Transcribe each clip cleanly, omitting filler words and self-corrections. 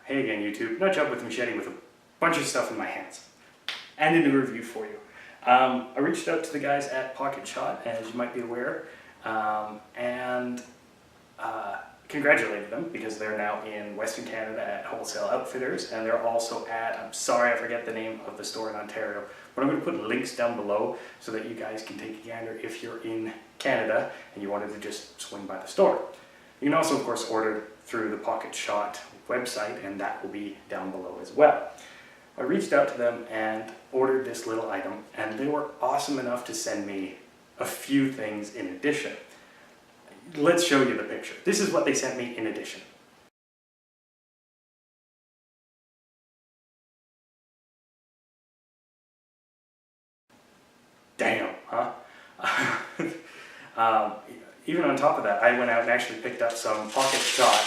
Hey again YouTube, Nudge Up with a machete with a bunch of stuff in my hands and in a review for you. I reached out to the guys at Pocket Shot, as you might be aware, and congratulated them because they're now in Western Canada at Wholesale Outfitters, and they're also at, I'm sorry I forget the name of the store in Ontario, but I'm going to put links down below so that you guys can take a gander if you're in Canada and you wanted to just swing by the store. You can also of course order through the Pocket Shot website, and that will be down below as well. I reached out to them and ordered this little item, and they were awesome enough to send me a few things in addition. Let's show you the picture. This is what they sent me in addition. Damn, huh? Even on top of that, I went out and actually picked up some Pocket Shot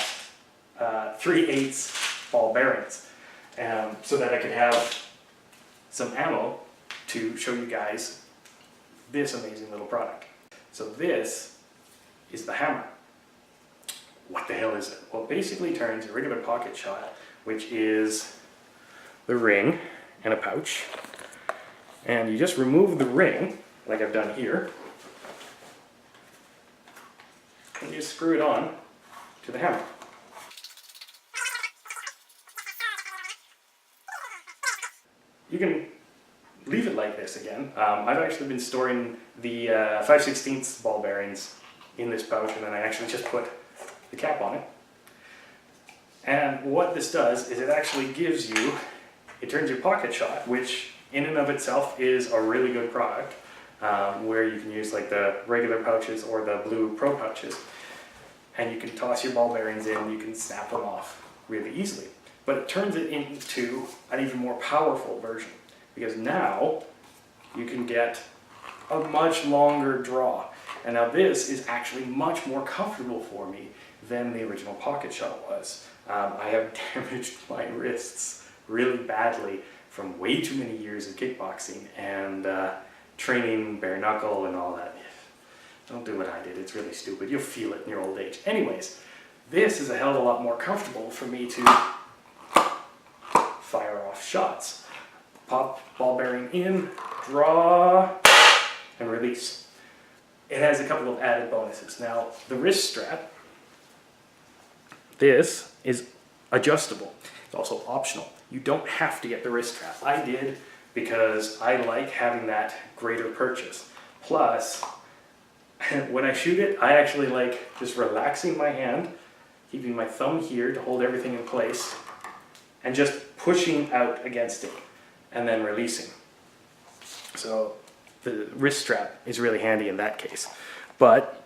3/8 ball bearings, so that I could have some ammo to show you guys this amazing little product. So this is the hammer. What the hell is it? Well, it basically turns a regular Pocket Shot, which is the ring and a pouch, and you just remove the ring, like I've done here, and you screw it on to the hammer. You can leave it like this again. I've actually been storing the 5/16 ball bearings in this pouch, and then I actually just put the cap on it. And what this does is it actually gives you, it turns your Pocket Shot, which in and of itself is a really good product, where you can use like the regular pouches or the blue pro pouches, and you can toss your ball bearings in, you can snap them off really easily. But it turns it into an even more powerful version, because now you can get a much longer draw. And now this is actually much more comfortable for me than the original Pocket Shot was. I have damaged my wrists really badly from way too many years of kickboxing and training bare knuckle and all that. Don't do what I did, it's really stupid. You'll feel it in your old age. Anyways, this is a hell of a lot more comfortable for me to fire off shots. Pop ball bearing in, draw, and release. It has a couple of added bonuses. Now, the wrist strap, this is adjustable. It's also optional. You don't have to get the wrist strap. I did because I like having that greater purchase. Plus, when I shoot it, I actually like just relaxing my hand, keeping my thumb here to hold everything in place, and just pushing out against it and then releasing. So the wrist strap is really handy in that case, but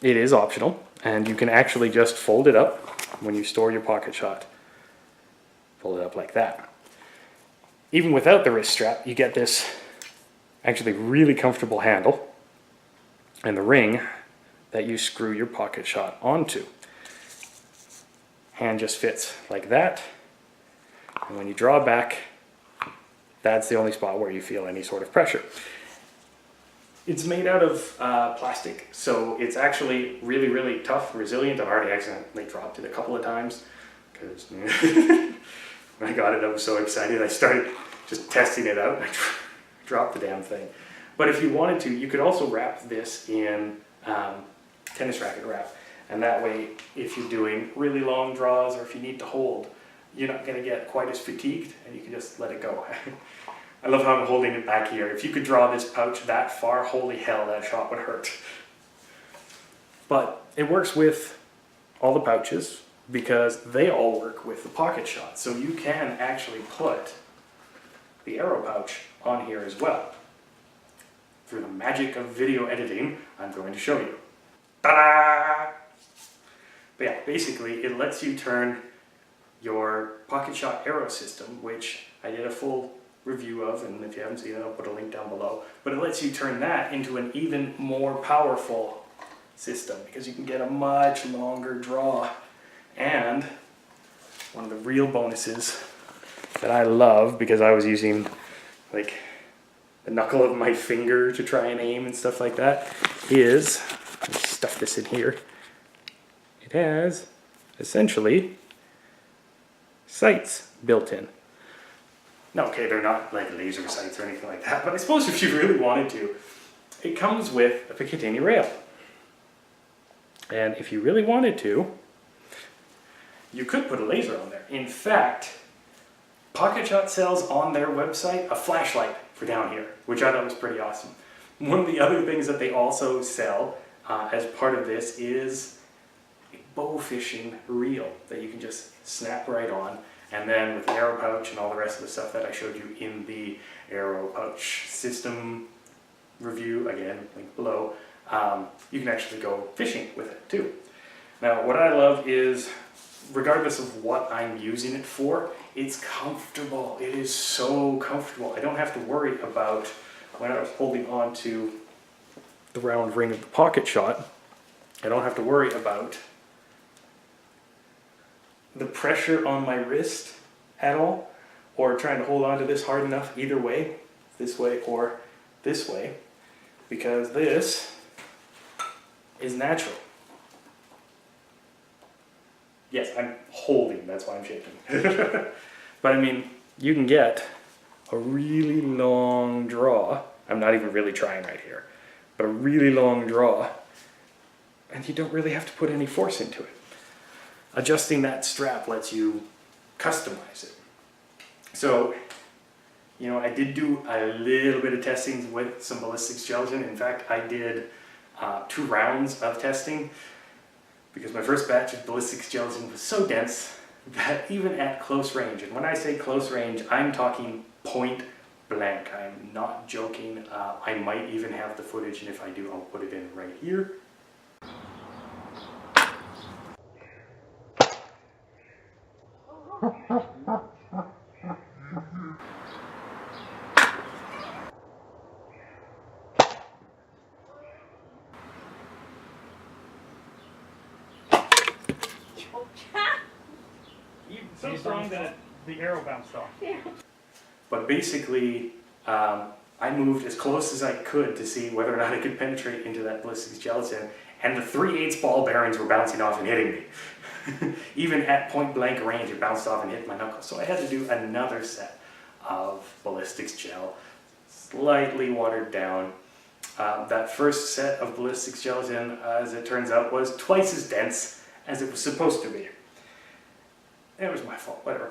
it is optional, and you can actually just fold it up when you store your Pocket Shot. Fold it up like that. Even without the wrist strap, you get this actually really comfortable handle and the ring that you screw your Pocket Shot onto. Hand just fits like that, and when you draw back, that's the only spot where you feel any sort of pressure. It's made out of plastic, so it's actually really, really tough, resilient. I've already accidentally dropped it a couple of times because when I got it, I was so excited. I started just testing it out and I dropped the damn thing. But if you wanted to, you could also wrap this in tennis racket wrap, and that way, if you're doing really long draws or if you need to hold, you're not going to get quite as fatigued, and you can just let it go. I love how I'm holding it back here. If you could draw this pouch that far, holy hell, that shot would hurt. But it works with all the pouches because they all work with the Pocket Shot. So you can actually put the arrow pouch on here as well. Through the magic of video editing, I'm going to show you. Ta-da! But yeah, basically it lets you turn your Pocket Shot arrow system, which I did a full review of, and if you haven't seen it, I'll put a link down below. But it lets you turn that into an even more powerful system because you can get a much longer draw. And one of the real bonuses that I love, because I was using like the knuckle of my finger to try and aim and stuff like that, is, let me stuff this in here, it has essentially sights built in. Now, okay, they're not like laser sights or anything like that, but I suppose if you really wanted to, it comes with a Picatinny rail. And if you really wanted to, you could put a laser on there. In fact, Pocket Shot sells on their website a flashlight for down here, which I thought was pretty awesome. One of the other things that they also sell as part of this is a bow fishing reel that you can just snap right on. And then with the arrow pouch and all the rest of the stuff that I showed you in the arrow pouch system review, again, link below, you can actually go fishing with it too. Now, what I love is, regardless of what I'm using it for, it's comfortable. It is so comfortable. I don't have to worry about, when I was holding on to the round ring of the Pocket Shot, I don't have to worry about the pressure on my wrist at all, or trying to hold on to this hard enough either way, this way or this way, because this is natural. Yes, I'm holding, that's why I'm shaking. But I mean, you can get a really long draw. I'm not even really trying right here, but a really long draw, and you don't really have to put any force into it. Adjusting that strap lets you customize it. So, you know, I did do a little bit of testing with some ballistics gelatin. In fact, I did 2 rounds of testing, because my first batch of ballistics gelatin was so dense that even at close range, and when I say close range, I'm talking point blank. I'm not joking. I might even have the footage, and if I do, I'll put it in right here. So strong that the arrow bounced off. Yeah. But basically, I moved as close as I could to see whether or not I could penetrate into that ballistics gelatin, and the 3/8 ball bearings were bouncing off and hitting me. Even at point blank range, it bounced off and hit my knuckles. So I had to do another set of ballistics gel, slightly watered down. That first set of ballistics gelatin, as it turns out, was twice as dense as it was supposed to be. It was my fault, whatever.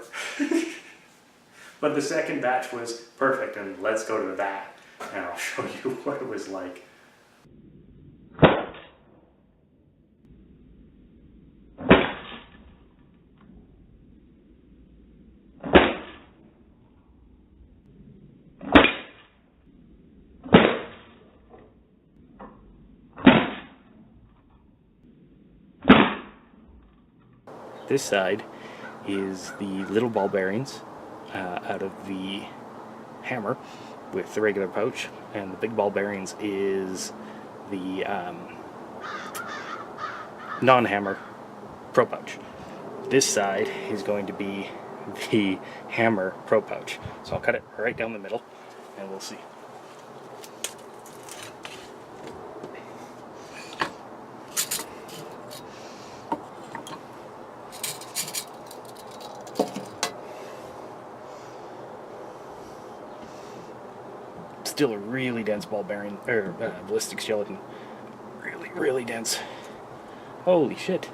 But the second batch was perfect, and let's go to that, and I'll show you what it was like. This side is the little ball bearings out of the hammer with the regular pouch, and the big ball bearings is the non-hammer pro pouch. This side is going to be the hammer pro pouch. So I'll cut it right down the middle and we'll see. Still a really dense ball bearing, or ballistics gelatin. Really, really dense. Holy shit.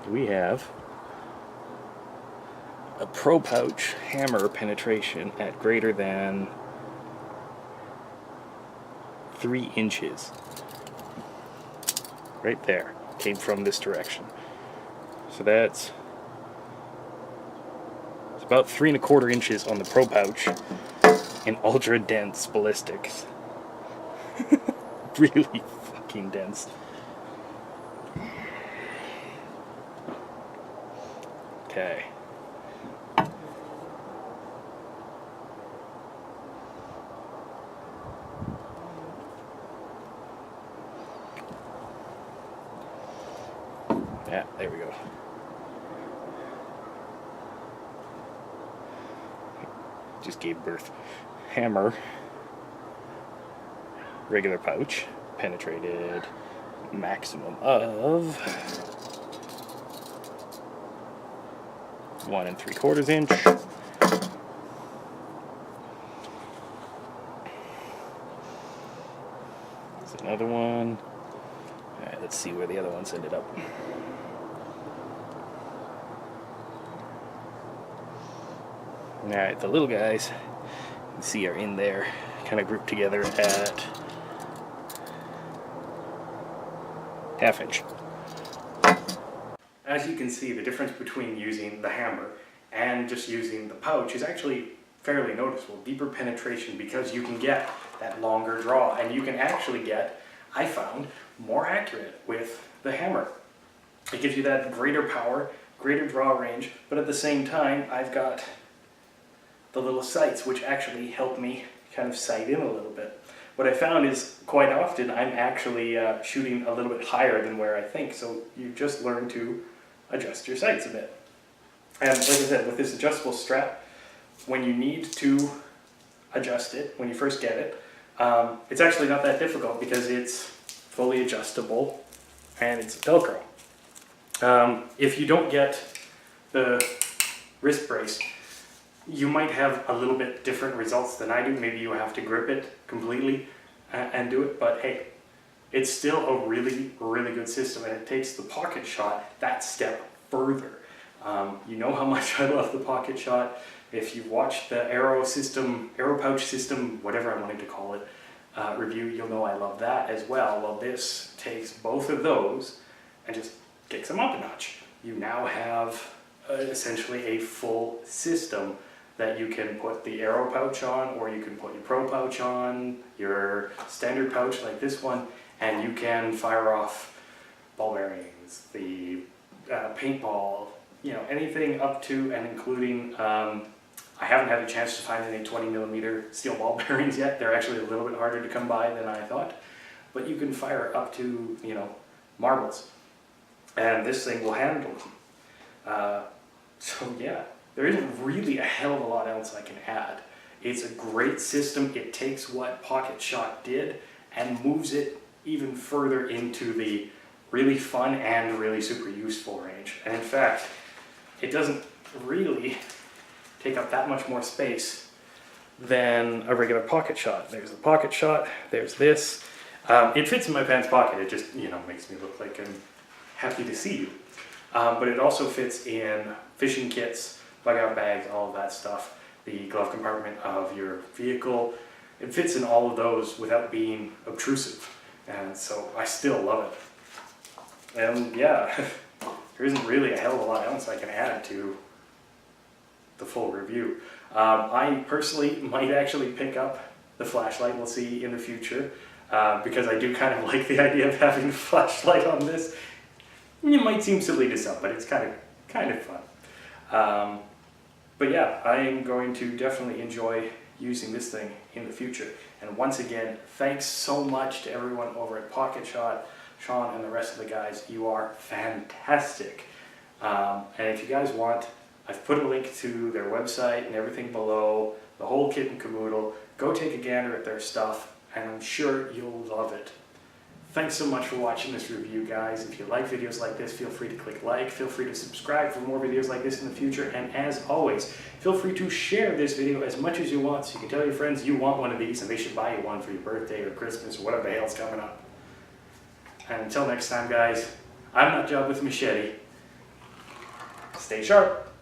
We have a pro pouch hammer penetration at greater than 3 inches. Right there. Came from this direction. So that's about 3 1/4 inches on the pro pouch in ultra dense ballistics. Really fucking dense. Okay. Yeah, there we go. Just gave birth. Hammer, regular pouch, penetrated maximum of 1 3/4 inch. There's another one. Alright, let's see where the other ones ended up. Alright, the little guys, you can see, are in there, kind of grouped together at 1/2 inch. As you can see, the difference between using the hammer and just using the pouch is actually fairly noticeable. Deeper penetration, because you can get that longer draw, and you can actually get, I found, more accurate with the hammer. It gives you that greater power, greater draw range, but at the same time, I've got the little sights, which actually help me kind of sight in a little bit. What I found is quite often I'm actually shooting a little bit higher than where I think, so you just learn to adjust your sights a bit. And like I said, with this adjustable strap, when you need to adjust it, when you first get it, it's actually not that difficult because it's fully adjustable and it's Velcro. If you don't get the wrist brace, you might have a little bit different results than I do. Maybe you have to grip it completely and do it, but hey, it's still a really, really good system, and it takes the pocket shot that step further. You know how much I love the pocket shot. If you've watched the arrow pouch system, whatever I wanted to call it, review, you'll know I love that as well. Well, this takes both of those and just kicks them up a notch. You now have essentially a full system that you can put the arrow pouch on, or you can put your pro pouch on, your standard pouch like this one, and you can fire off ball bearings, the paintball, you know, anything up to and including, I haven't had a chance to find any 20mm steel ball bearings yet. They're actually a little bit harder to come by than I thought, but you can fire up to, you know, marbles, and this thing will handle them. So yeah, there isn't really a hell of a lot else I can add. It's a great system. It takes what Pocket Shot did and moves it even further into the really fun and really super useful range. And in fact, it doesn't really take up that much more space than a regular Pocket Shot. There's the Pocket Shot, there's this. It fits in my pants pocket. It just, you know, makes me look like I'm happy to see you. But it also fits in fishing kits, bug out bags, all of that stuff, the glove compartment of your vehicle. It fits in all of those without being obtrusive, and so I still love it. And yeah, there isn't really a hell of a lot else I can add to the full review. I personally might actually pick up the flashlight, we'll see in the future, because I do kind of like the idea of having a flashlight on this. It might seem silly to some, but it's kind of fun. But yeah, I am going to definitely enjoy using this thing in the future. And once again, thanks so much to everyone over at Pocket Shot, Sean and the rest of the guys. You are fantastic. And if you guys want, I've put a link to their website and everything below, the whole kit and caboodle. Go take a gander at their stuff, and I'm sure you'll love it. Thanks so much for watching this review, guys. If you like videos like this, feel free to click like, feel free to subscribe for more videos like this in the future, and as always, feel free to share this video as much as you want, so you can tell your friends you want one of these and they should buy you one for your birthday or Christmas or whatever the hell's coming up. And until next time, guys, I'm Nutjob with Machete. Stay sharp.